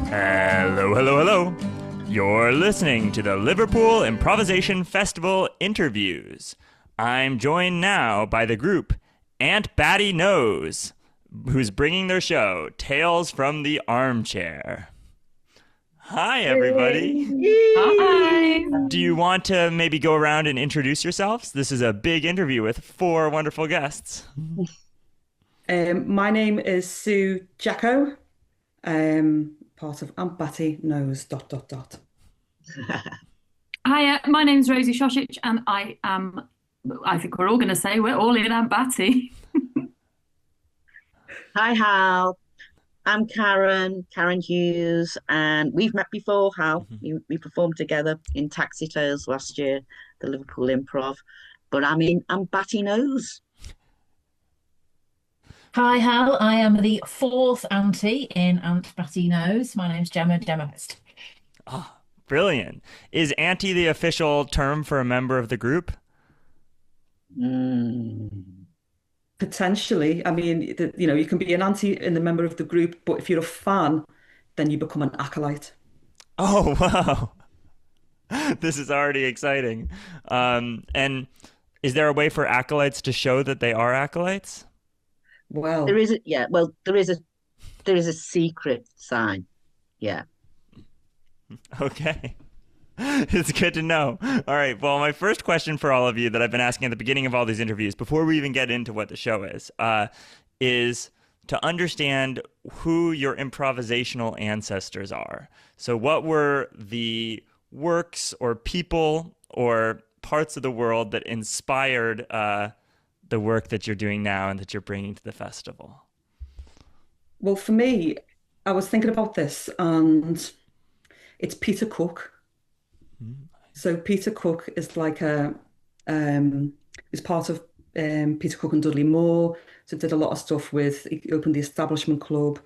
Hello, hello, hello. You're listening to the Liverpool Improvisation Festival interviews. I'm joined now by the group Aunt Batty Knows, who's bringing their show, Tales from the Armchair. Hi, everybody. Hi. Do you want to maybe go around and introduce yourselves? This is a big interview with 4 wonderful guests. My name is Sue Jacko, part of Aunt Batty Knows, ... Hi, my name's Rosie Šošić, and I think we're all going to say we're all in Aunt Batty. Hi, Hal. I'm Karen Hughes, and we've met before, Hal. We performed together in Taxi Tales last year, the Liverpool Improv. But I'm in Aunt Batty Knows. Hi, Hal. I am the 4th auntie in Aunt Batty Knows. My name's Gemma Hurst. Oh, brilliant. Is auntie the official term for a member of the group? Potentially. I mean, you can be an auntie and a member of the group, but if you're a fan, then you become an acolyte. Oh, wow. This is already exciting. And is there a way for acolytes to show that they are acolytes? Well, there is a secret sign. Yeah. Okay. It's good to know. All right. Well, my first question for all of you that I've been asking at the beginning of all these interviews, before we even get into what the show is to understand who your improvisational ancestors are. So what were the works or people or parts of the world that inspired the work that you're doing now and that you're bringing to the festival? Well, for me, I was thinking about this, and it's Peter Cook. So Peter Cook is like is part of Peter Cook and Dudley Moore. So did a lot of stuff with, he opened the Establishment Club,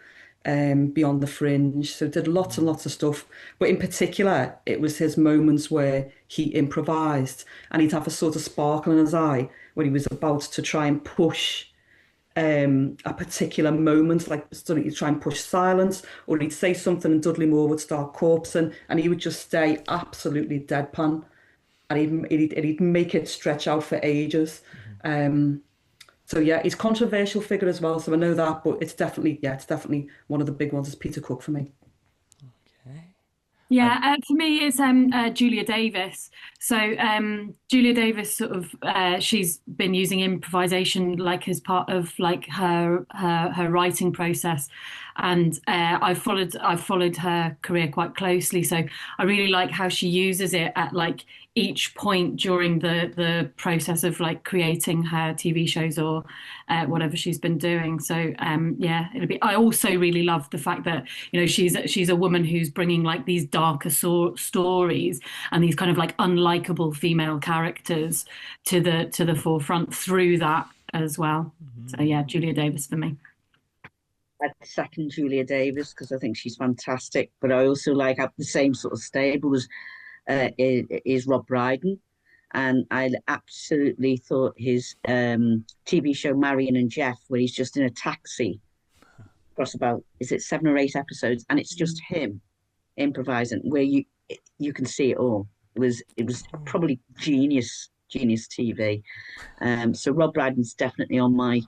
Beyond the Fringe. So did lots and lots of stuff. But in particular, it was his moments where he improvised, and he'd have a sort of sparkle in his eye when he was about to try and push a particular moment, like so he'd try and push silence, or he'd say something and Dudley Moore would start corpsing, and he would just stay absolutely deadpan, and he'd make it stretch out for ages. So yeah, he's a controversial figure as well, so I know that, but it's definitely one of the big ones is Peter Cook for me. Yeah, for me it's Julia Davis. So Julia Davis sort of she's been using improvisation like as part of like her writing process, and I've followed her career quite closely. So I really like how she uses it at like each point during the process of like creating her TV shows or whatever she's been doing. So yeah, I also really love the fact that she's a woman who's bringing like these darker stories and these kind of like unlikable female characters to the forefront through that as well. So yeah, Julia Davis for me. I'd second Julia Davis because I think she's fantastic, but I also like the same sort of stable as is Rob Brydon, and I absolutely thought his TV show Marion and Jeff, where he's just in a taxi across about 7 or 8 episodes, and it's just him improvising, where you can see it all. It was probably genius TV. So Rob Brydon's definitely on my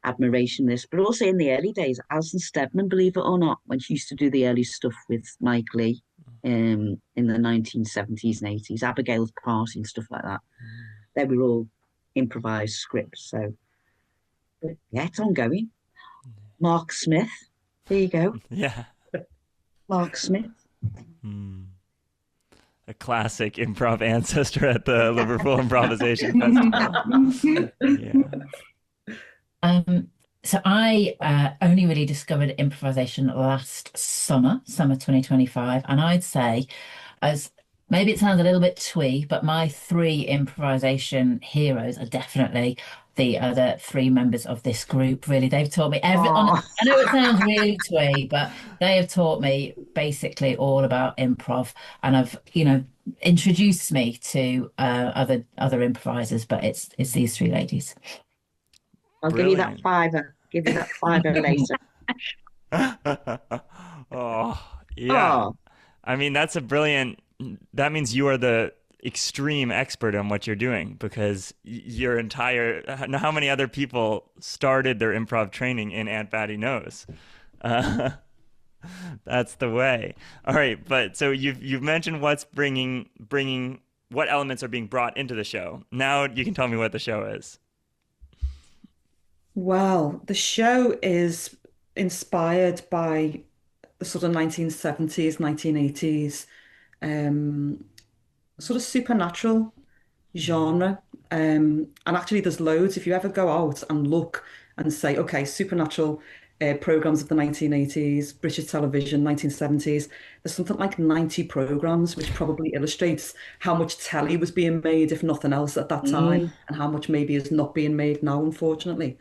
admiration list, but also in the early days, Alison Steadman, believe it or not, when she used to do the early stuff with Mike Leigh in the 1970s and 80s, Abigail's Party and stuff like that. They were all improvised scripts. So, but yeah, it's ongoing. Mark Smith, there you go. Yeah. Mark Smith. A classic improv ancestor at the Liverpool Improvisation Festival. Yeah. So I only really discovered improvisation last summer 2025, and I'd say, as maybe it sounds a little bit twee, but my 3 improvisation heroes are definitely the other 3 members of this group. Really, they've taught me I know it sounds really twee, but they have taught me basically all about improv, and have introduced me to other improvisers. But it's these 3 ladies. I'll give you that fiver. Give you that fiver later. Oh, Yeah. Oh, I mean, that means you are the extreme expert on what you're doing because your how many other people started their improv training in Aunt Batty Knows? Uh, that's the way. All right, but so you've mentioned what's bringing what elements are being brought into the show. Now you can tell me what the show is. Well, the show is inspired by the sort of 1970s, 1980s, um, sort of supernatural genre. And actually, there's loads. If you ever go out and look and say, okay, supernatural programs of the 1980s, British television, 1970s, there's something like 90 programs, which probably illustrates how much telly was being made, if nothing else, at that time, mm, and how much maybe is not being made now, unfortunately.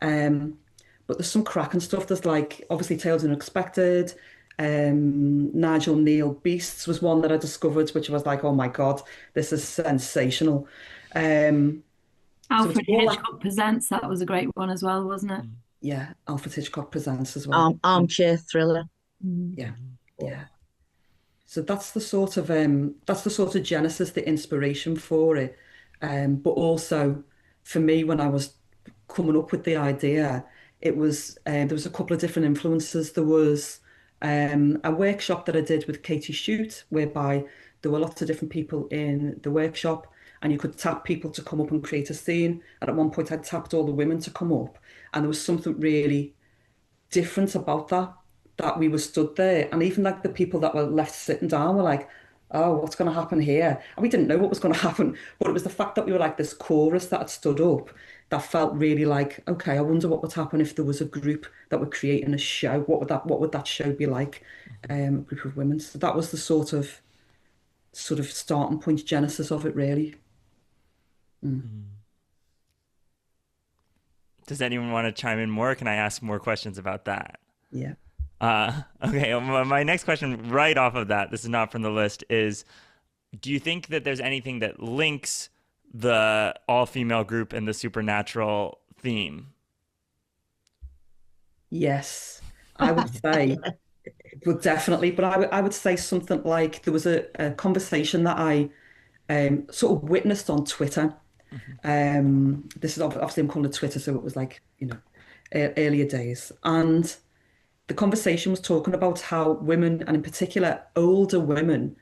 Um, but there's some cracking stuff. There's like obviously Tales Unexpected. Nigel Neal Beasts was one that I discovered, which was like, oh my God, this is sensational. Um, so it's Alfred more like, Hitchcock Presents, that was a great one as well, wasn't it? yeah, Alfred Hitchcock Presents as well. armchair thriller. Mm. Yeah, yeah. So that's the sort of genesis, the inspiration for it. But also for me, when I was coming up with the idea, it was there was a couple of different influences. There was a workshop that I did with Katie Shute, whereby there were lots of different people in the workshop, and you could tap people to come up and create a scene. And at one point, I tapped all the women to come up, and there was something really different about that we were stood there, and even like the people that were left sitting down were like, oh, what's going to happen here? And we didn't know what was going to happen, but it was the fact that we were like this chorus that had stood up that felt really like, okay, I wonder what would happen if there was a group that were creating a show. What would that show be like? A group of women. So that was the sort of starting point, genesis of it, really. Does anyone want to chime in more? Can I ask more questions about that? Yeah. Okay, my next question right off of that, this is not from the list, is do you think that there's anything that links the all-female group and the supernatural theme? Yes, I would say, well, definitely. But I would say something like there was a conversation that I sort of witnessed on Twitter. This is obviously I'm calling it Twitter, so it was like, earlier days. And the conversation was talking about how women, and in particular older women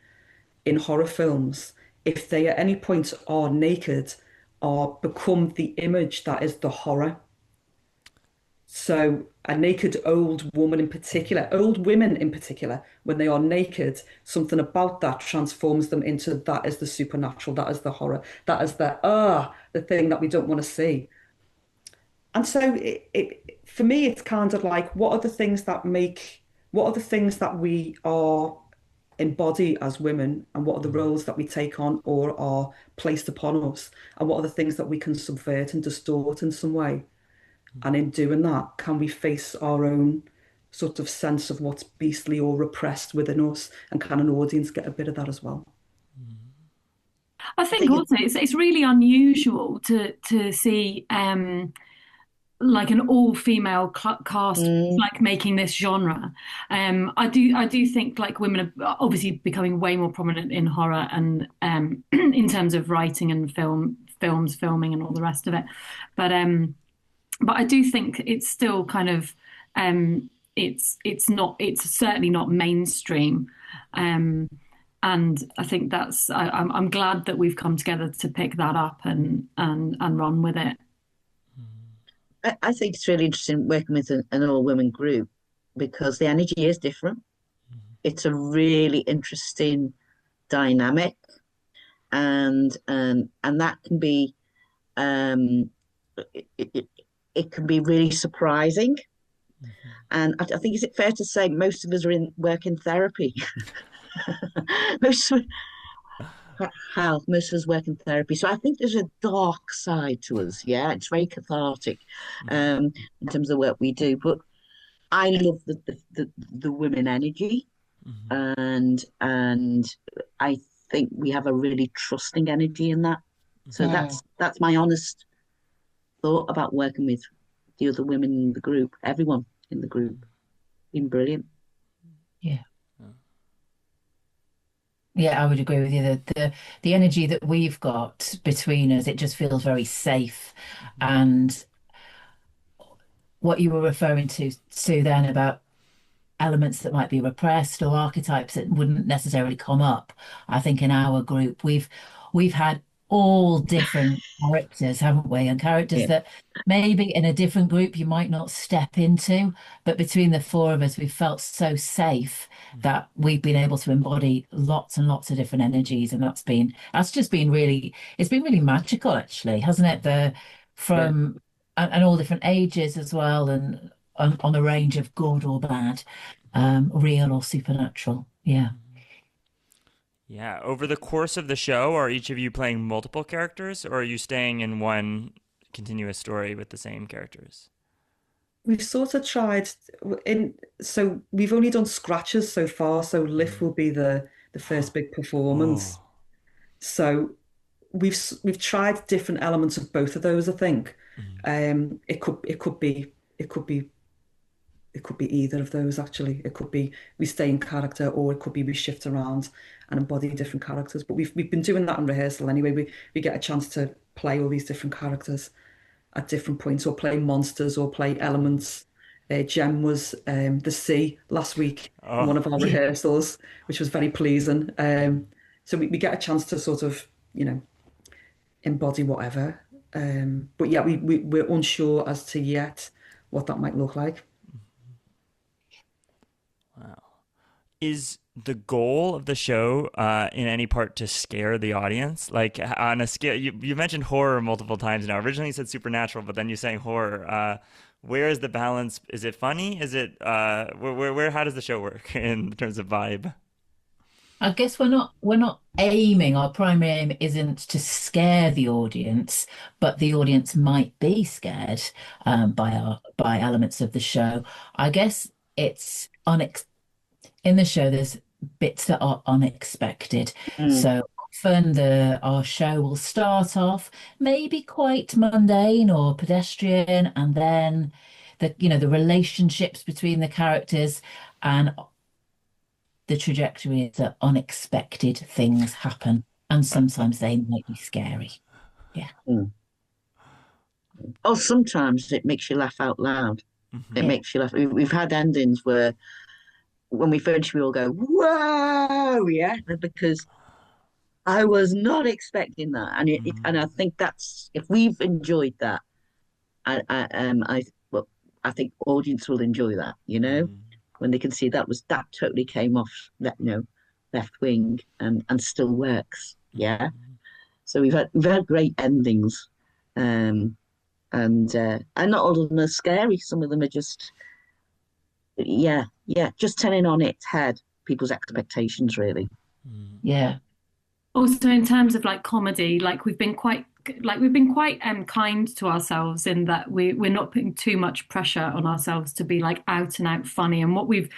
in horror films, if they at any point are naked, are become the image that is the horror. So a naked old woman in particular, old women in particular, when they are naked, something about that transforms them into that is the supernatural, that is the horror, that is the thing that we don't want to see. And so for me, it's kind of like, what are the things that we are embody as women, and what are the roles that we take on or are placed upon us, and what are the things that we can subvert and distort in some way. And in doing that, can we face our own sort of sense of what's beastly or repressed within us? And can an audience get a bit of that as well? I think also it's really unusual to see like an all-female cast like making this genre. I do think like women are obviously becoming way more prominent in horror and in terms of writing and filming and all the rest of it. But I do think it's still kind of it's certainly not mainstream. And I think I'm glad that we've come together to pick that up and run with it. I think it's really interesting working with an all-women group because the energy is different. It's a really interesting dynamic, and that can be it can be really surprising. And I think, is it fair to say most of us work in therapy? most of, most of us work in therapy, so I think there's a dark side to us. Yeah, it's very cathartic in terms of the work we do. But I love the women energy, and I think we have a really trusting energy in that. So that's my honest thought about working with the other women in the group, everyone in the group. Been brilliant. Yeah. Yeah, I would agree with you. The energy that we've got between us, it just feels very safe. And what you were referring to, Sue, then about elements that might be repressed or archetypes that wouldn't necessarily come up. I think in our group we've had all different characters, haven't we? And characters Yeah. that maybe in a different group you might not step into, but between the four of us, we've felt so safe that we've been able to embody lots and lots of different energies, and that's just been really it's been really magical, actually, hasn't it? The Yeah. from and all different ages as well, and on a range of good or bad, real or supernatural. Yeah. Yeah. Over the course of the show, are each of you playing multiple characters, or are you staying in one continuous story with the same characters? We've sort of tried in, so we've only done scratches so far. So LIF will be the first big performance. Oh. So we've tried different elements of both of those, I think. It could be it could be either of those, actually. It could be we stay in character, or it could be we shift around and embody different characters. But we've been doing that in rehearsal anyway. We get a chance to play all these different characters at different points, or play monsters, or play elements. Jem was the sea last week in one Oh. of our rehearsals, which was very pleasing. So we get a chance to sort of, embody whatever. But yeah, we're unsure as to yet what that might look like. Wow. Is the goal of the show in any part to scare the audience? Like on a scale, you mentioned horror multiple times now. Originally you said supernatural, but then you're saying horror. Where is the balance? Is it funny? Is it how does the show work in terms of vibe? I guess we're not aiming, our primary aim isn't to scare the audience, but the audience might be scared by elements of the show. I guess it's unex in the show there's bits that are unexpected. Mm. So often the our show will start off maybe quite mundane or pedestrian, and then the relationships between the characters and the trajectory is that unexpected things happen, and sometimes they might be scary. Yeah. Mm. Oh, sometimes it makes you laugh out loud. It Hmm. Yeah. makes you laugh. We've had endings where when we finish, we all go, "Whoa!" Yeah, because I was not expecting that, and I think that's if we've enjoyed that, I well, I think audience will enjoy that. When they can see that totally came off left wing and still works. Yeah. So we've had great endings, um, and not all of them are scary. Some of them are just just turning on its head people's expectations really. Yeah. Also, in terms of like comedy, we've been quite kind to ourselves in that we're not putting too much pressure on ourselves to be like out and out funny. And what we've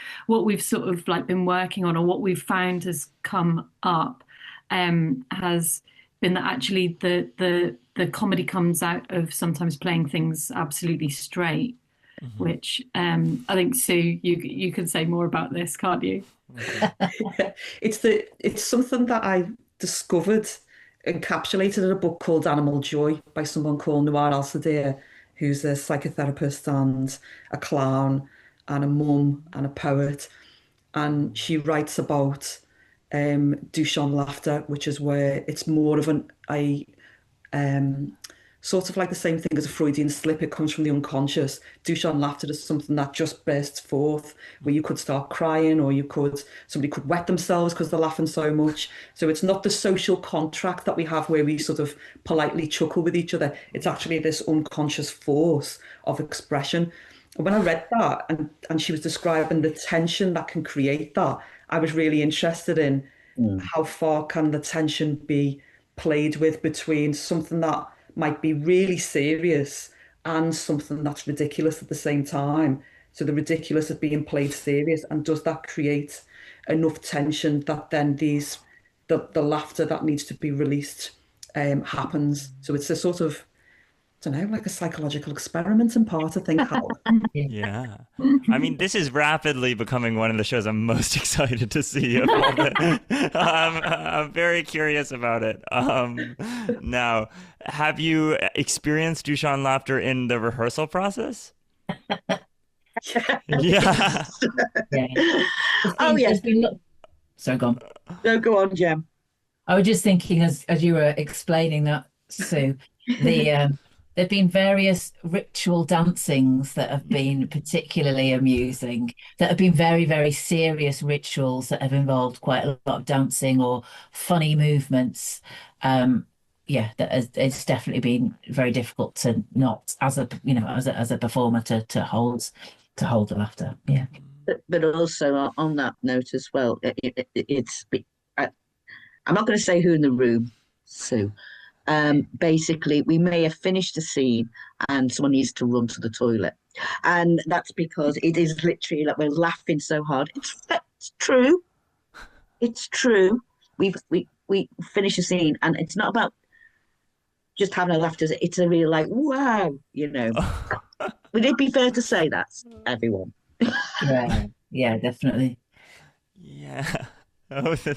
sort of like been working on, or what we've found has come up, has been that actually the comedy comes out of sometimes playing things absolutely straight, which I think, Sue, you can say more about this, can't you? It's something that I discovered encapsulated in a book called Animal Joy by someone called Noir Al-Sadir, who's a psychotherapist and a clown and a mum and a poet. And she writes about douche-on laughter, which is where it's more of a um, sort of like the same thing as a Freudian slip. It comes from the unconscious. Douche-on laughter is something that just bursts forth, where you could start crying, or somebody could wet themselves because they're laughing so much. So it's not the social contract that we have where we sort of politely chuckle with each other. It's actually this unconscious force of expression. And when I read that, and she was describing the tension that can create that, I was really interested in Mm. how far can the tension be played with between something that might be really serious and something that's ridiculous at the same time. So the ridiculous is being played serious, and does that create enough tension that then the laughter that needs to be released happens? So it's a sort of don't know, like a psychological experiment in part, I think, Hal. Yeah. I mean, this is rapidly becoming one of the shows I'm most excited to see. Of all I'm very curious about it. Now, have you experienced Dushan laughter in the rehearsal process? Yeah. Yeah. Oh, yes. Sorry, go on. No, go on, Gem. I was just thinking as you were explaining that, Sue, there've been various ritual dancings that have been particularly amusing, that have been very, very serious rituals that have involved quite a lot of dancing or funny movements. Yeah, it's definitely been very difficult to not, as a performer, to hold the laughter. Yeah. But also on that note as well, I'm not going to say who in the room, Sue. Basically, we may have finished the scene and someone needs to run to the toilet. And that's because it is literally like we're laughing so hard. It's true. It's true. We finish a scene and it's not about just having a laughter. It's a real like, wow, Would it be fair to say that, everyone? Yeah, definitely. Yeah. Oh, I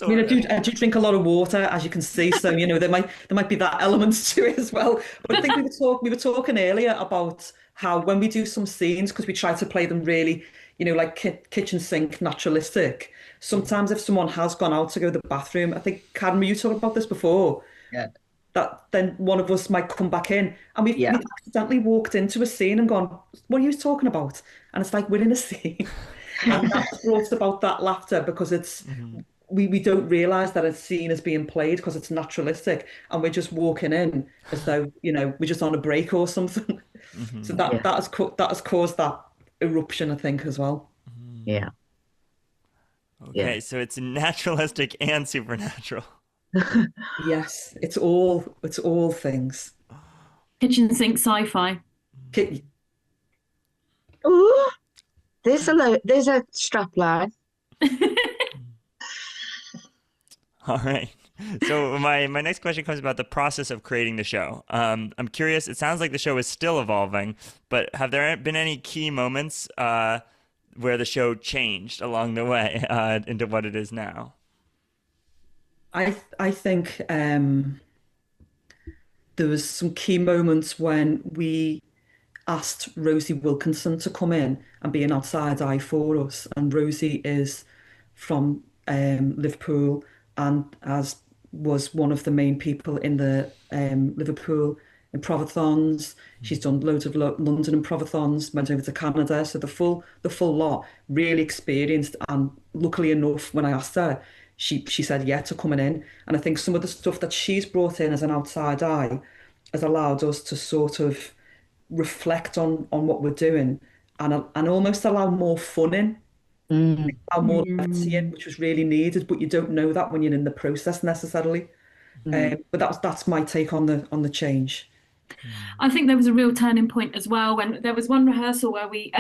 mean, I do drink a lot of water, as you can see, so there might be that element to it as well. But I think we were talking earlier about how when we do some scenes, because we try to play them really, like kitchen sink, naturalistic. Sometimes if someone has gone out to go to the bathroom, I think Karen, you talked about this before. Yeah. That then one of us might come back in, and we accidentally walked into a scene and gone, "What are you talking about?" And it's like we're in a scene. And that's brought about that laughter because it's we don't realise that it's seen as being played because it's naturalistic and we're just walking in as though we're just on a break or something. So that has caused that eruption, I think, as well. Yeah. Okay, so it's naturalistic and supernatural. Yes, it's all things. Kitchen sink sci-fi. Ooh. There's a strap line. All right. So my next question comes about the process of creating the show. I'm curious. It sounds like the show is still evolving, but have there been any key moments where the show changed along the way into what it is now? I think there was some key moments when we asked Rosie Wilkinson to come in and be an outside eye for us. And Rosie is from Liverpool and was one of the main people in the Liverpool improvathons. She's done loads of London improvathons, went over to Canada. So the full lot, really experienced. And luckily enough, when I asked her, she said yeah to coming in. And I think some of the stuff that she's brought in as an outside eye has allowed us to sort of reflect on what we're doing and almost allow more fun in, allow more levity in, which was really needed, but you don't know that when you're in the process necessarily. But that's my take on the change. I think there was a real turning point as well when there was one rehearsal where we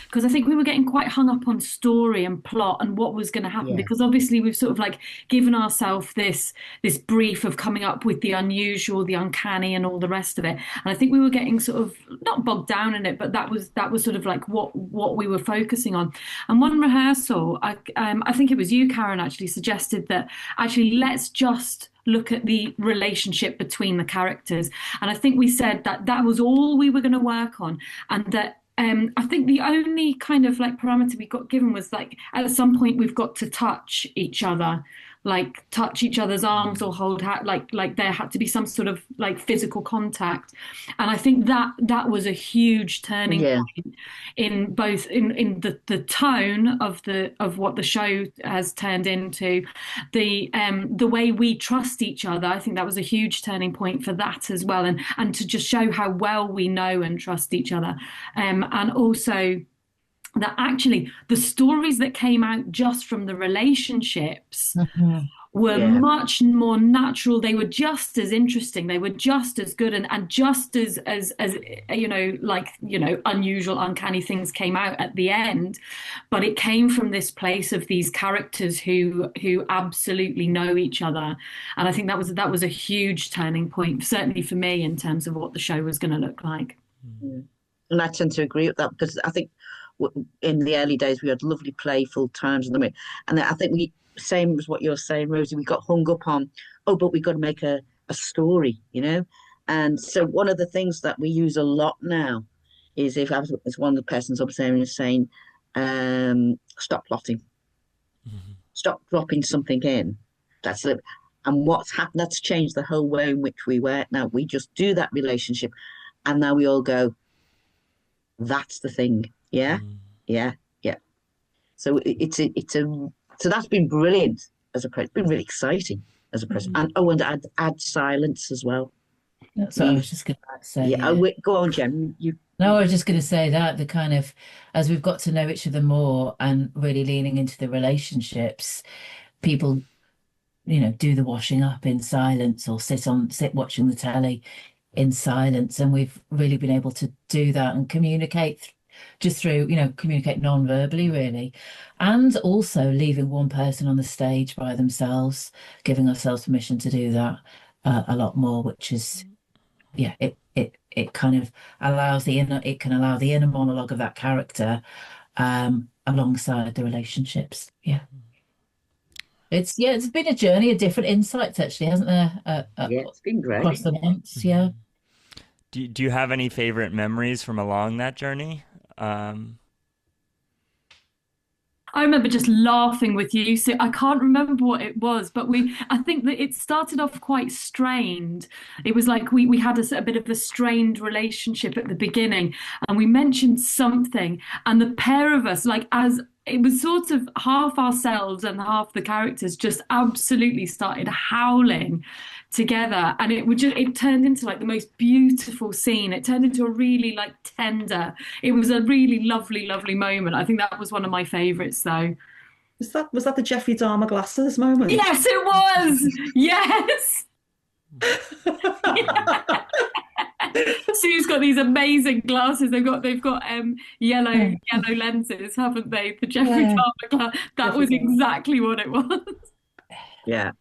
because I think we were getting quite hung up on story and plot and what was going to happen, because obviously we've sort of like given ourselves this brief of coming up with the unusual, the uncanny and all the rest of it. And I think we were getting sort of not bogged down in it, but that was sort of like what we were focusing on. And one rehearsal, I think it was you, Karen, actually suggested that actually let's just look at the relationship between the characters. And I think we said that was all we were going to work on, and that I think the only kind of like parameter we got given was like at some point we've got to touch each other, like touch each other's arms or hold hand, like there had to be some sort of like physical contact. And I think that was a huge turning point in both in the tone of what the show has turned into, the way we trust each other. I think that was a huge turning point for that as well, and to just show how well we know and trust each other, and also that actually the stories that came out just from the relationships were Yeah. much more natural. They were just as interesting. They were just as good, and just as unusual, uncanny things came out at the end. But it came from this place of these characters who absolutely know each other, and I think that was a huge turning point, certainly for me, in terms of what the show was going to look like. And I tend to agree with that, because I think in the early days we had lovely playful times, and I think we, same as what you're saying, Rosie, we got hung up on, oh, but we've got to make a story, And so one of the things that we use a lot now is, if as one of the persons up there is saying, stop plotting, stop dropping something in. That's it. And what's happened, that's changed the whole way in which we work now. We just do that relationship, and now we all go, that's the thing. Yeah. So so that's been brilliant as a press. It's been really exciting as a press. And add silence as well. That's what I was just going to say. Yeah. Go on, Jem. No, I was just going to say that the kind of, as we've got to know each other more and really leaning into the relationships, people, do the washing up in silence, or sit watching the telly in silence. And we've really been able to do that and communicate just through, communicate non-verbally, really. And also leaving one person on the stage by themselves, giving ourselves permission to do that a lot more, which is, it kind of allows it can allow the inner monologue of that character alongside the relationships. Yeah. It's been a journey of different insights, actually, hasn't there? It's been great. Across the months, yeah. Do you have any favorite memories from along that journey? I remember just laughing with you. So I can't remember what it was, but I think that it started off quite strained. It was like we had a bit of a strained relationship at the beginning, and we mentioned something, and the pair of us, like, as it was sort of half ourselves and half the characters, just absolutely started howling together, and it turned into like the most beautiful scene. It turned into a really like tender. It was a really lovely moment. I think that was one of my favorites, though. Was that the Jeffrey Dahmer glasses moment? Yes, it was. Yes. Sue's got these amazing glasses. They've got yellow lenses, haven't they? The Jeffrey Dahmer glass. That was exactly what it was. Yeah.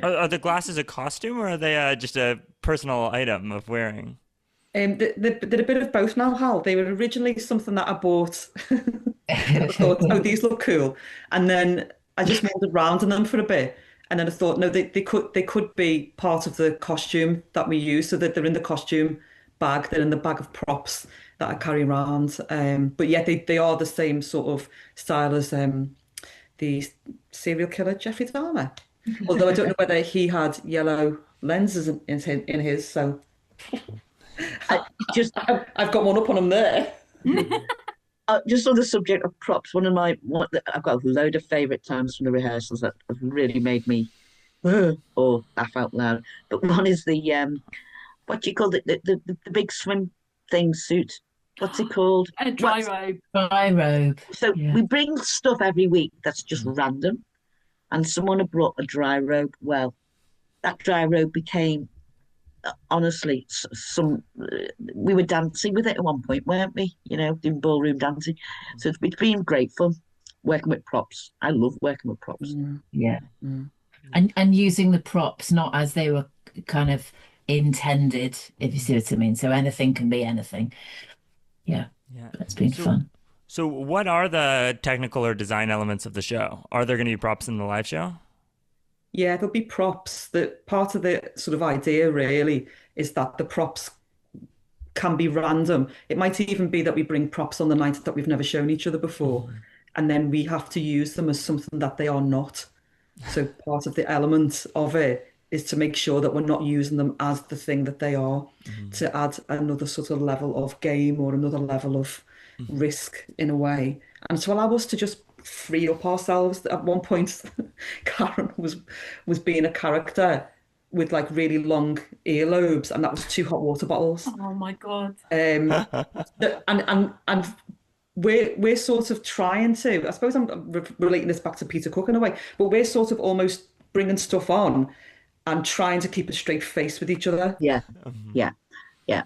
Are the glasses a costume, or are they just a personal item of wearing? They did a bit of both now, Hal. They were originally something that I bought. I thought, oh, these look cool. And then I just wandered around in them for a bit. And then I thought, no, they could be part of the costume that we use, so that they're in the costume bag. They're in the bag of props that I carry around. But yeah, they are the same sort of style as the serial killer Jeffrey Dahmer. Although I don't know whether he had yellow lenses in his, so I've got one up on him there. Just on the subject of props, I've got a load of favourite times from the rehearsals that have really made me or laugh out loud. But one is the what do you call it? The big swim thing suit. What's it called? A dry robe. Dry robe. So we bring stuff every week that's just random. And someone had brought a dry robe. Well, that dry robe became, honestly, we were dancing with it at one point, weren't we? Doing ballroom dancing. So it's been great fun working with props. I love working with props. Yeah. And using the props not as they were kind of intended, if you see what I mean. So anything can be anything. Yeah. That's been fun. So what are the technical or design elements of the show? Are there going to be props in the live show? Yeah, there'll be props. Part of the sort of idea really is that the props can be random. It might even be that we bring props on the night that we've never shown each other before, and then we have to use them as something that they are not. So part of the element of it is to make sure that we're not using them as the thing that they are, to add another sort of level of game or another level of risk in a way, and to allow us to just free up ourselves. At one point, Karen was being a character with like really long earlobes, and that was 2 hot water bottles. Oh my God. And we're sort of trying to, I suppose I'm relating this back to Peter Cook in a way, but we're sort of almost bringing stuff on and trying to keep a straight face with each other. Yeah, yeah, yeah.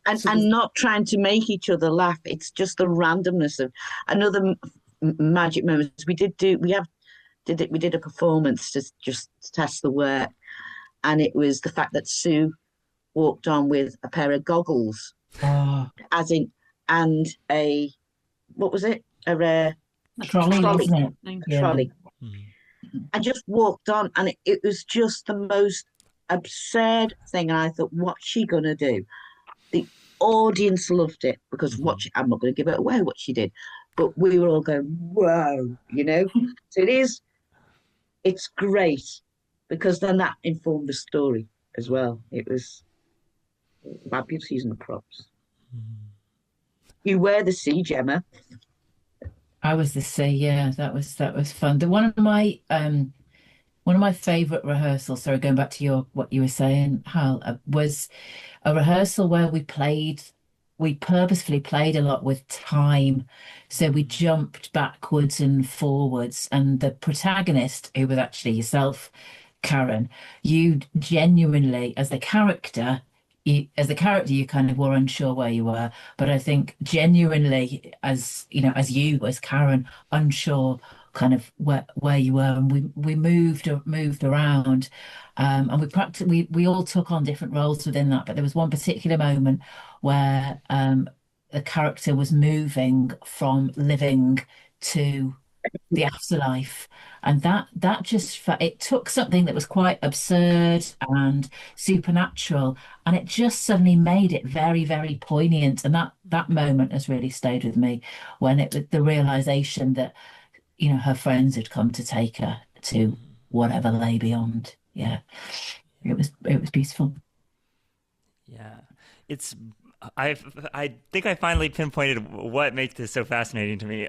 And not trying to make each other laugh. It's just the randomness of another magic moments. We did a performance to just test the work, and it was the fact that Sue walked on with a pair of goggles, and a what was it? A trolley, wasn't it? Trolley. Mm-hmm. I just walked on, and it was just the most absurd thing. And I thought, what's she gonna do? The audience loved it because I'm not going to give it away what she did, but we were all going, whoa, So it's great because then that informed the story as well. It was fabulous using the props. You were the sea, Gemma. I was the sea. Yeah, that was fun. One of my favourite rehearsals, sorry, going back to what you were saying, Hal, was a rehearsal where we purposefully played a lot with time. So we jumped backwards and forwards. And the protagonist, who was actually yourself, Karen, you genuinely, as the character, you kind of were unsure where you were. But I think genuinely, as Karen, unsure kind of where you were, and we moved around, and we all took on different roles within that. But there was one particular moment where the character was moving from living to the afterlife, and that it took something that was quite absurd and supernatural, and it just suddenly made it very, very poignant. And that moment has really stayed with me, when the realization that her friends had come to take her to whatever lay beyond. Yeah, it was beautiful. Yeah, I think I finally pinpointed what makes this so fascinating to me,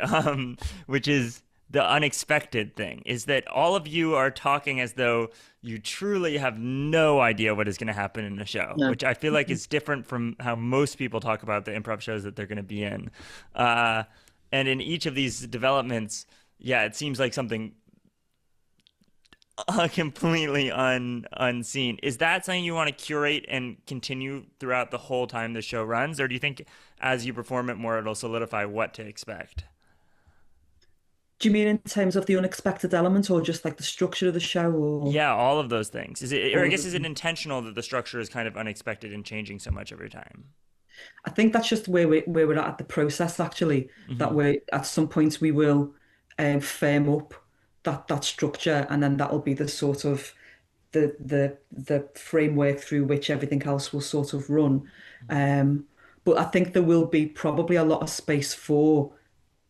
which is the unexpected thing, is that all of you are talking as though you truly have no idea what is going to happen in the show, which I feel like is different from how most people talk about the improv shows that they're going to be in. And in each of these developments, yeah, it seems like something completely unseen. Is that something you want to curate and continue throughout the whole time the show runs? Or do you think as you perform it more, it'll solidify what to expect? Do you mean in terms of the unexpected element, or just like the structure of the show? Or... Yeah, all of those things. Is it intentional that the structure is kind of unexpected and changing so much every time? I think that's just where we're at the process, actually. Mm-hmm. That way, at some point, we will firm up that structure, and then that'll be the sort of the framework through which everything else will sort of run. But I think there will be probably a lot of space for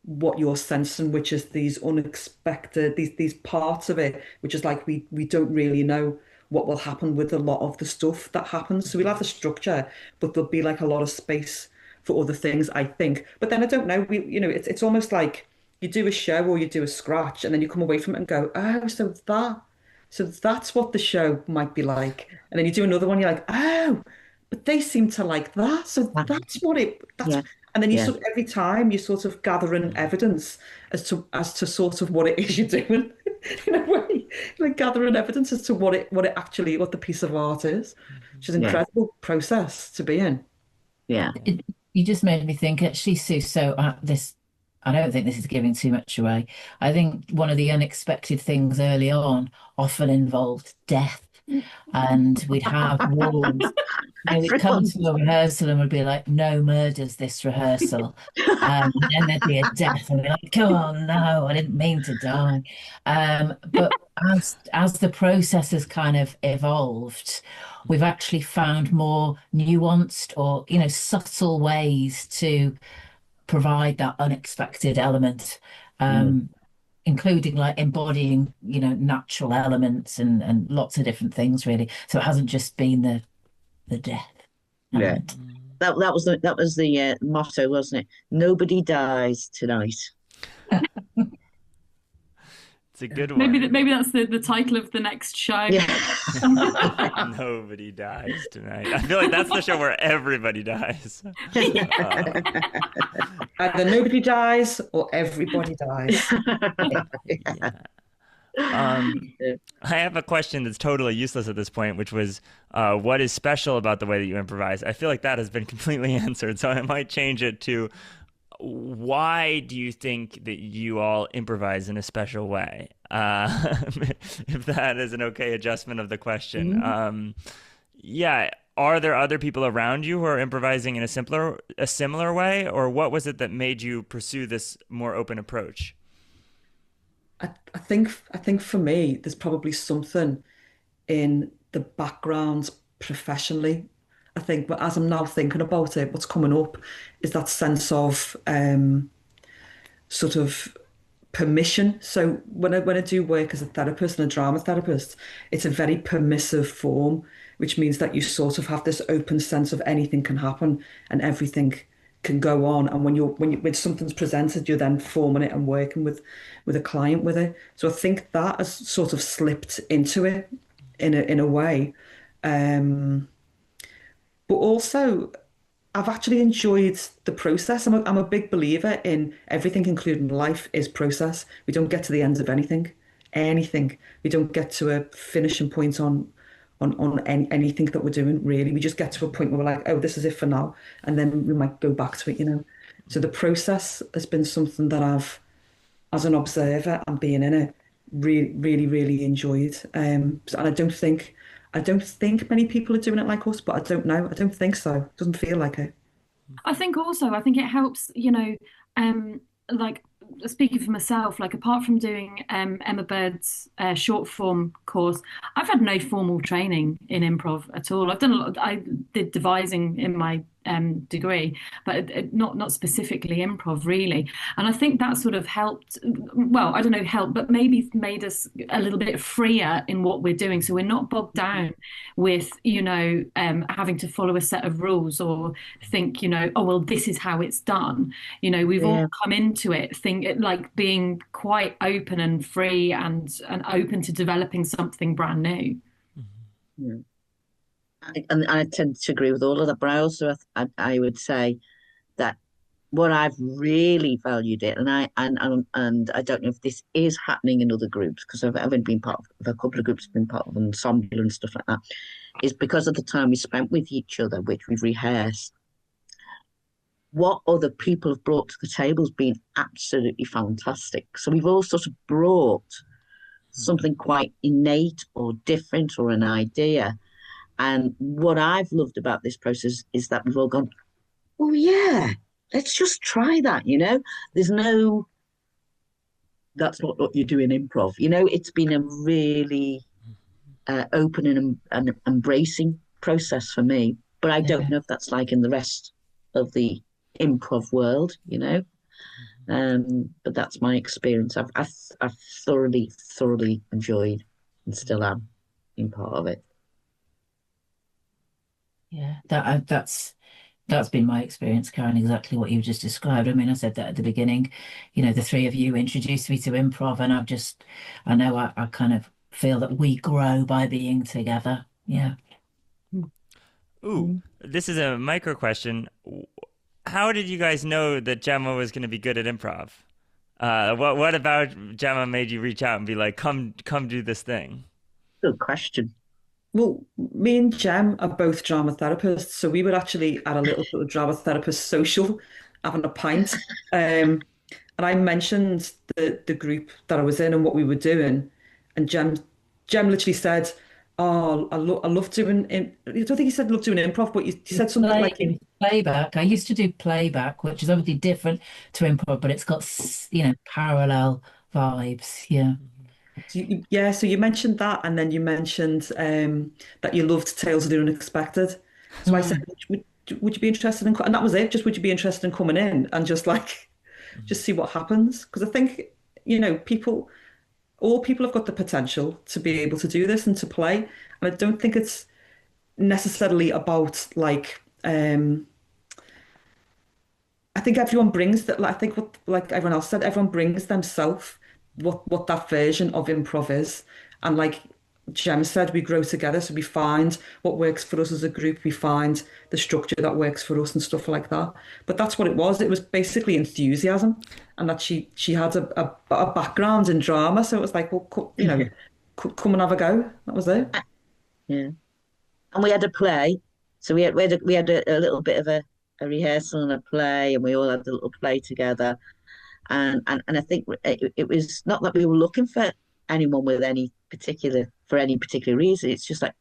what you're sensing, which is these unexpected, these parts of it, which is like we don't really know what will happen with a lot of the stuff that happens. So we'll have the structure, but there'll be like a lot of space for other things, I think. But then I don't know. It's almost like you do a show or you do a scratch, and then you come away from it and go, oh, so that's what the show might be like. And then you do another one, you're like, oh, but they seem to like that. So that's what it. That's. Yeah. And then sort of, every time you sort of gathering evidence as to sort of what it is you're doing, in a way, like gathering evidence as to what the piece of art is, which is an incredible process to be in. Yeah, you just made me think, actually, Sue. So I don't think this is giving too much away. I think one of the unexpected things early on often involved death. And we'd have walls. We'd come to a rehearsal and we'd be like, no murders this rehearsal. And then there'd be a death and we'd be like, come on, no, I didn't mean to die. But as the process has kind of evolved, we've actually found more nuanced or, subtle ways to provide that unexpected element. Including like embodying, natural elements and lots of different things, really. So it hasn't just been the death element. That was the motto, wasn't it? Nobody dies tonight. It's a good one. Maybe that's the title of the next show. Yeah. Nobody dies tonight. I feel like that's the show where everybody dies. Either nobody dies or everybody dies. Yeah. I have a question that's totally useless at this point, which was, what is special about the way that you improvise? I feel like that has been completely answered, so I might change it to, why do you think that you all improvise in a special way? If that is an okay adjustment of the question. Mhm. Yeah, are there other people around you who are improvising in a similar way, or what was it that made you pursue this more open approach? I think for me, there's probably something in the background professionally. I think, but as I'm now thinking about it, what's coming up is that sense of sort of permission. So when I do work as a therapist and a drama therapist, it's a very permissive form, which means that you sort of have this open sense of anything can happen and everything can go on. And when something's presented, you're then forming it and working with a client with it. So I think that has sort of slipped into it in a way. Um, but also I've actually enjoyed the process. I'm a big believer in everything, including life, is process. We don't get to the end of anything. We don't get to a finishing point on anything that we're doing, really. We just get to a point where we're like, oh, this is it for now. And then we might go back to it. So the process has been something that I've, as an observer and being in it, really, really, really enjoyed. And I don't think many people are doing it like us, but I don't know. I don't think so. It doesn't feel like it. I think it helps, like speaking for myself, like apart from doing Emma Bird's short form course, I've had no formal training in improv at all. I did devising in my degree, but not specifically improv really. And I think that sort of helped. Well, I don't know, helped, but maybe made us a little bit freer in what we're doing, so we're not bogged down with having to follow a set of rules or think oh well this is how it's done. We've all Yeah. come into it think it like being quite open and free and open to developing something brand new. Yeah. And I tend to agree with all of that, but I would say that what I've really valued it, and I don't know if this is happening in other groups because I've been part of a couple of groups, been part of ensemble and stuff like that, is because of the time we spent with each other, which we've rehearsed. What other people have brought to the table has been absolutely fantastic. So we've all sort of brought something quite innate or different or an idea. And what I've loved about this process is that we've all gone, oh, yeah, let's just try that, There's no, that's not what you do in improv. It's been a really open and embracing process for me. But I don't Yeah. know if that's like in the rest of the improv world. But that's my experience. I've thoroughly enjoyed and still am being part of it. Yeah, that's been my experience, Karen, exactly what you just described. I mean, I said that at the beginning, the three of you introduced me to improv, and I know I kind of feel that we grow by being together. Yeah. Ooh, this is a micro question. How did you guys know that Gemma was going to be good at improv? What about Gemma made you reach out and be like, come do this thing? Good question. Well, me and Jem are both drama therapists, so we were actually at a little sort of drama therapist social, having a pint. Um, and I mentioned the group that I was in and what we were doing, and Jem literally said, "Oh, I love doing." I don't think he said love doing improv, but he said something like, It was playback. I used to do playback, which is obviously different to improv, but it's got, parallel vibes. Yeah. Yeah, so you mentioned that, and then you mentioned that you loved Tales of the Unexpected. So I said, Mm. would you be interested in, and that was it, just would you be interested in coming in and just like, just see what happens? Because I think, all people have got the potential to be able to do this and to play. And I don't think it's necessarily about like, I think everyone brings that. Like, I think what, like everyone else said, everyone brings themselves what that version of improv is, and like Jem said, we grow together. So we find what works for us as a group. We find the structure that works for us and stuff like that. But that's what it was. It was basically enthusiasm, and that she had a background in drama. So it was like, well, come and have a go. That was it. Yeah. And we had a play. So we had a little bit of a rehearsal and a play, and we all had a little play together. And I think it was not that we were looking for anyone with any particular reason. It's just like,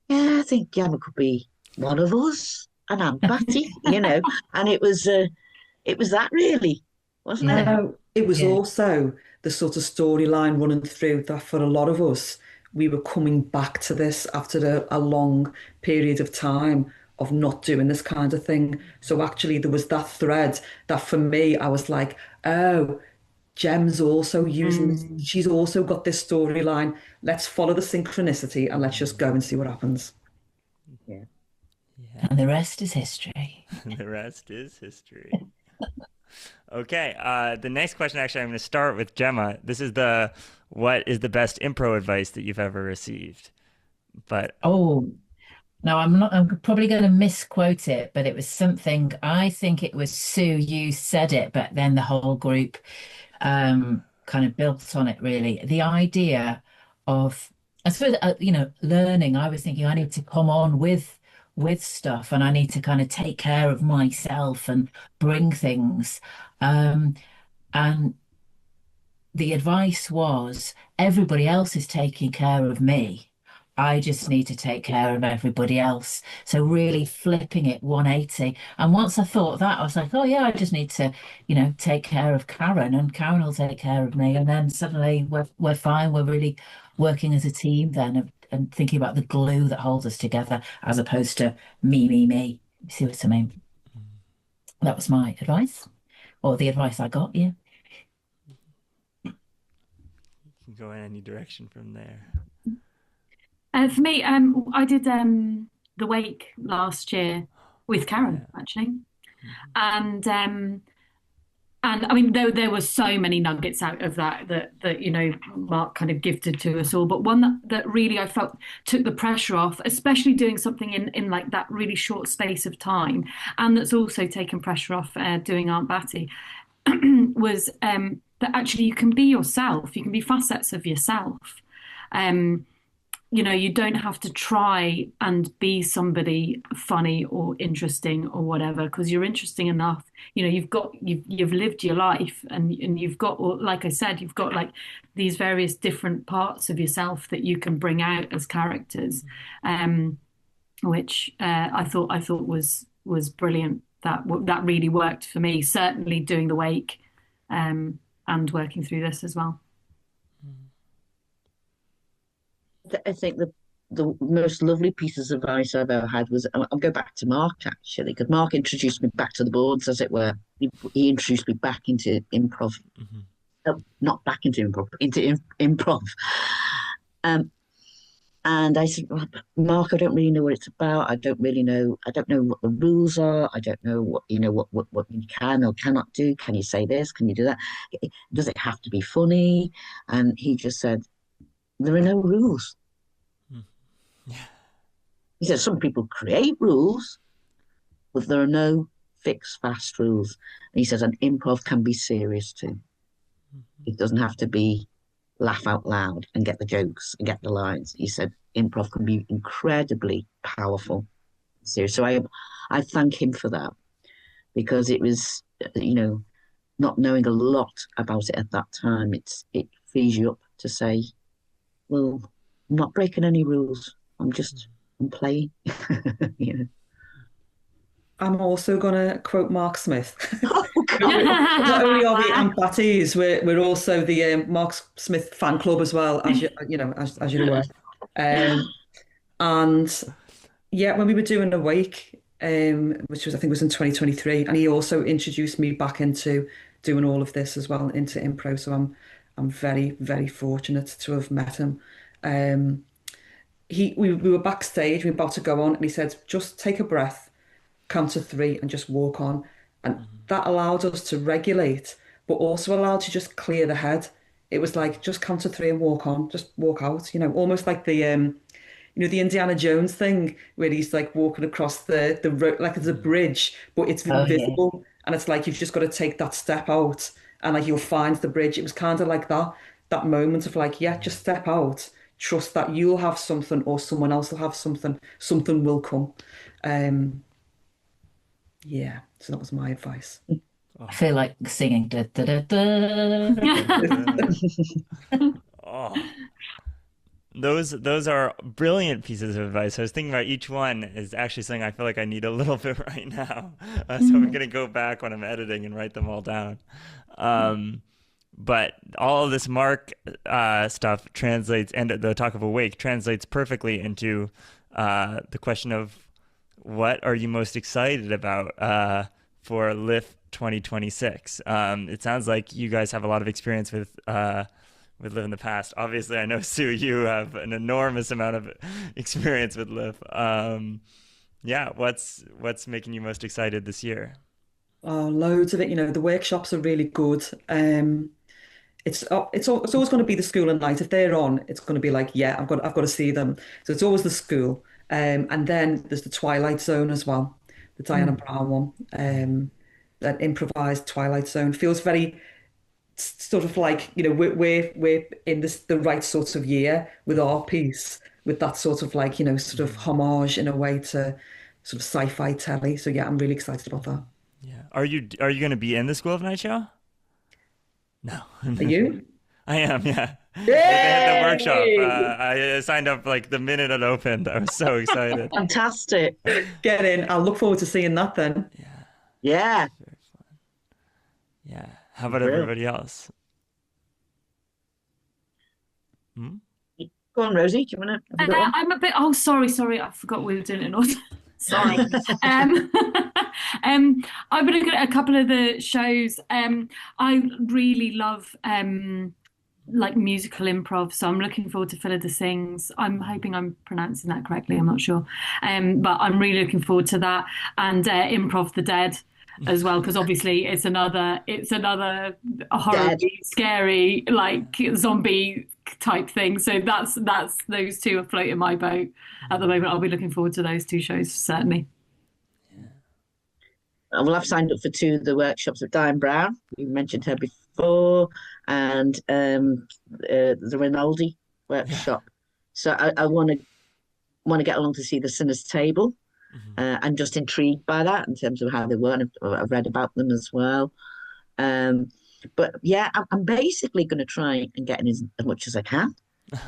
yeah, I think Gemma could be one of us, and Aunt Batty, And it was that really, wasn't it? Yeah. It was Yeah. also the sort of storyline running through that for a lot of us, we were coming back to this after a long period of time of not doing this kind of thing. So actually, there was that thread that for me, I was like, oh, Jem's also using this. She's also got this storyline. Let's follow the synchronicity and let's just go and see what happens. Yeah. And the rest is history. The rest is history. Okay, the next question, actually, I'm going to start with Gemma. This is what is the best improv advice that you've ever received? But Oh, no, I'm probably going to misquote it, but it was something, I think it was Sue, you said it, but then the whole group kind of built on it, really. The idea of, I suppose, learning. I was thinking I need to come on with stuff, and I need to kind of take care of myself and bring things. And the advice was everybody else is taking care of me. I just need to take care of everybody else. So really flipping it 180. And once I thought that, I was like, oh yeah, I just need to, take care of Karen, and Karen will take care of me. And then suddenly we're fine. We're really working as a team then, and thinking about the glue that holds us together as opposed to me, me, me. You see what I mean? That was my advice, or the advice I got, yeah. you can go in any direction from there. For me, I did the Wake last year with Karen, actually, and I mean there were so many nuggets out of that Mark kind of gifted to us all, but one that really I felt took the pressure off, especially doing something in like that really short space of time, and that's also taken pressure off doing Aunt Batty, was that actually you can be yourself, you can be facets of yourself. You don't have to try and be somebody funny or interesting or whatever, because you're interesting enough. You've lived your life, and you've got, like I said, you've got like these various different parts of yourself that you can bring out as characters, which I thought was brilliant. That really worked for me. Certainly doing the Wake, and working through this as well. I think the most lovely pieces of advice I've ever had was, I'll go back to Mark actually, because Mark introduced me back to the boards, as it were. He introduced me back into improv, not back into improv, into improv. And I said, well, Mark, I don't really know what it's about. I don't know what the rules are. I don't know what you can or cannot do. Can you say this? Can you do that? Does it have to be funny? And he just said, there are no rules. He said some people create rules, but there are no fixed, fast rules. And he says an improv can be serious too. It doesn't have to be laugh out loud and get the jokes and get the lines. He said improv can be incredibly powerful, serious. So I thank him for that, because it was, not knowing a lot about it at that time, it frees you up to say, well, I'm not breaking any rules. I'm playing. I'm also going to quote Mark Smith. Oh, Not only are we Aunt Batty's, we're also the Mark Smith fan club as well, as as you're aware. And yeah, when we were doing a Wake, which I think was in 2023, and he also introduced me back into doing all of this as well, into improv. So I'm very, very fortunate to have met him. We were backstage, we were about to go on, and he said, just take a breath, count to 3, and just walk on. And that allowed us to regulate, but also allowed to just clear the head. it was like just count to three and walk on, just walk out, almost like the Indiana Jones thing where he's like walking across the road like it's a bridge, but it's Oh yeah. invisible, and it's like you've just got to take that step out, and like you'll find the bridge. It was kind of like that moment of like, yeah, just step out, trust that you'll have something or someone else will have something, something will come. Um, yeah, so that was my advice. I feel like singing. Da, da, da, da. Oh, those are brilliant pieces of advice. I was thinking about each one is actually something I feel like I need a little bit right now. So I'm gonna go back when I'm editing and write them all down. But all of this Mark stuff translates, and the talk of awake translates perfectly into the question of what are you most excited about for LIF 2026? It sounds like you guys have a lot of experience with LIF in the past. Obviously, I know, Sue, you have an enormous amount of experience with LIF. Yeah, what's making you most excited this year? Oh, loads of it. The workshops are really good. It's always going to be the school and night. If they're on, it's going to be like, yeah, I've got to see them. So it's always the school. And then there's the Twilight Zone as well, the Diana Brown one. That improvised Twilight Zone feels very sort of like, we're in the right sort of year with our piece, with that sort of like, sort of homage in a way to sort of sci-fi telly. So yeah, I'm really excited about that. Yeah. Are you going to be in the School of Night show? No. Are you? I am, yeah. They had the workshop. I signed up like the minute it opened. I was so excited. Fantastic. Get in. I'll look forward to seeing that then. Yeah. Yeah. Very fun. Yeah. How about Real. everybody else? Go on, Rosie. Do you want to have a go on? I'm a bit. Oh, sorry. I forgot we were doing it in order. Sorry. I've been looking at a couple of the shows. I really love like musical improv, so I'm looking forward to Philida Sings. I'm hoping I'm pronouncing that correctly. I'm not sure, but I'm really looking forward to that, and Improv the Dead as well, because obviously it's another horribly scary like zombie type thing. So that's those two are floating my boat at the moment. I'll be looking forward to those two shows certainly. Well, I've signed up for two of the workshops with Diane Brown. You mentioned her before, and the Rinaldi workshop. So I want to get along to see the Sinner's Table. I'm just intrigued by that in terms of how they work. I've read about them as well. But yeah, I'm basically going to try and get in as much as I can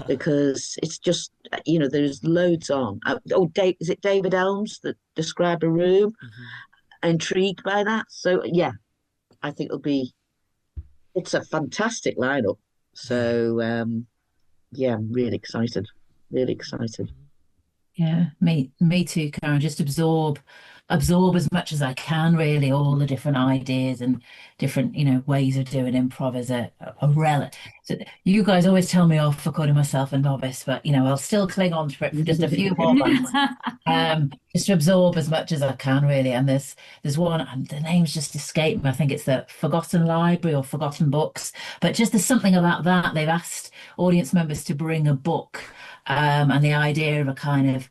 because it's just, there's loads on. Is it David Elms that described a room? Intrigued by that. So yeah, I think it's a fantastic lineup. So yeah, I'm really excited. Really excited. Yeah, me too, Karen. Just absorb as much as I can, really, all the different ideas and different, ways of doing improv as a relic. So you guys always tell me off for calling myself a novice, but I'll still cling on to it for just a few more months. Just to absorb as much as I can, really. And there's one, and the name's just escaped me. I think it's the Forgotten Library or Forgotten Books. But just there's something about that. They've asked audience members to bring a book. And the idea of a kind of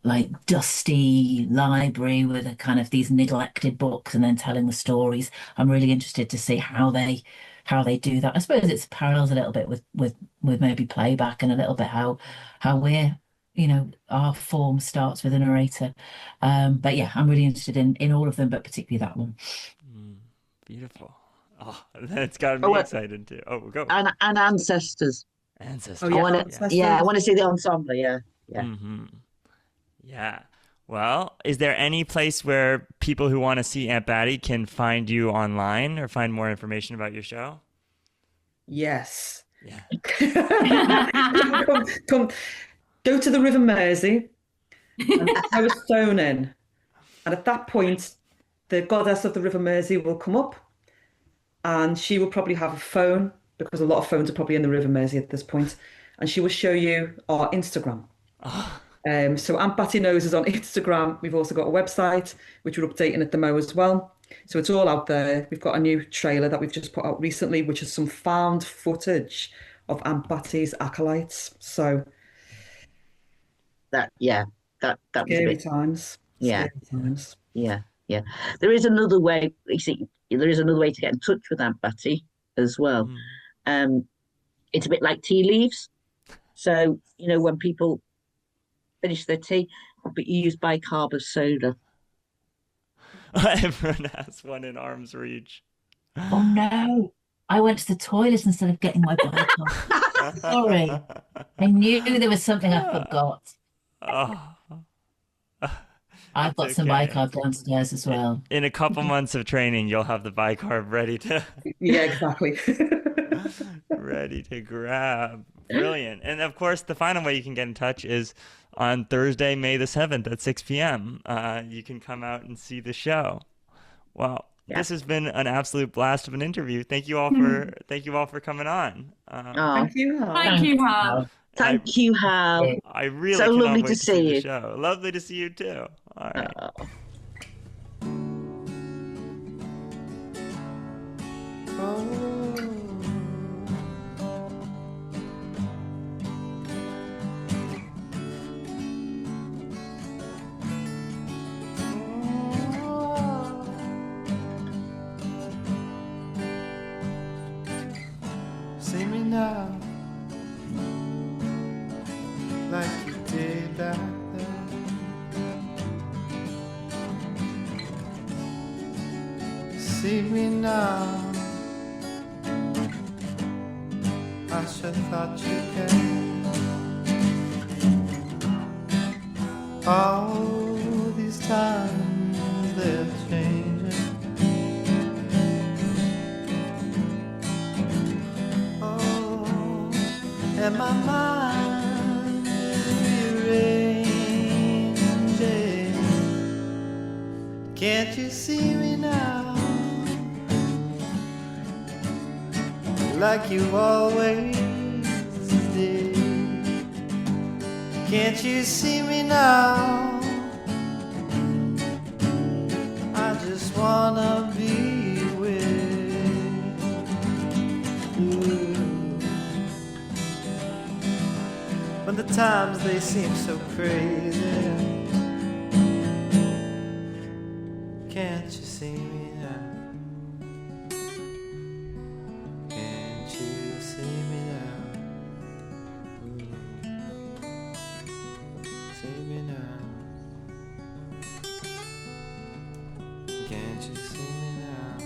like dusty library with a kind of these neglected books and then telling the stories. I'm really interested to see how they do that. I suppose it's parallels a little bit with maybe playback and a little bit how we're our form starts with a narrator. But yeah, I'm really interested in all of them, but particularly that one. Beautiful. Oh, that's got me excited too. Oh, go. And Ancestors. Ancestors. Oh, yeah. I want to see the ensemble. Yeah. Yeah. Well, is there any place where people who want to see Aunt Batty can find you online or find more information about your show? Yes. Yeah. Come, go to the River Mersey and throw a stone in. And at that point, the goddess of the River Mersey will come up and she will probably have a phone, because a lot of phones are probably in the River Mersey at this point, and she will show you our Instagram. So Aunt Batty Knows is on Instagram. We've also got a website, which we're updating at the Mo as well. So it's all out there. We've got a new trailer that we've just put out recently, which is some found footage of Aunt Batty's acolytes. So That yeah, that was a scary bit times. yeah, Scary times. yeah, yeah. There is another way. You see, there is another way to get in touch with Aunt Batty as well. Mm. It's a bit like tea leaves. So when people finish their tea, but you use bicarb of soda. Everyone has one in arm's reach. Oh no. I went to the toilet instead of getting my bike off. Sorry. I knew there was something I forgot. Oh, I've got some okay. bicarb downstairs as well. In a couple months of training, you'll have the bicarb ready to Yeah, exactly. ready to grab. Brilliant. And of course, the final way you can get in touch is on Thursday, May the 7th at 6 p.m. You can come out and see the show. Well, this has been an absolute blast of an interview. Thank you all for coming on. Thank you, Hal. Thank you, Hal. Thank you, Hal. I really So cannot lovely wait to to see see the you. show. Lovely to see you too. All right. See me now, like you did back then. See me now, I should thought you cared. All these times they're changing. And my mind is rearranging. Can't you see me now? Like you always did. Can't you see me now? I just wanna be with you. When the times they seem so crazy, can't you see me now? Can't you see me now? Ooh. See me now. Can't you see me now?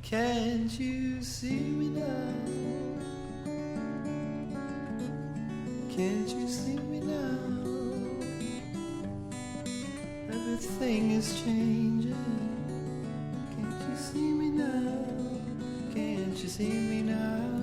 Can't you see me now? Can't you see me now? Everything is changing. Can't you see me now? Can't you see me now?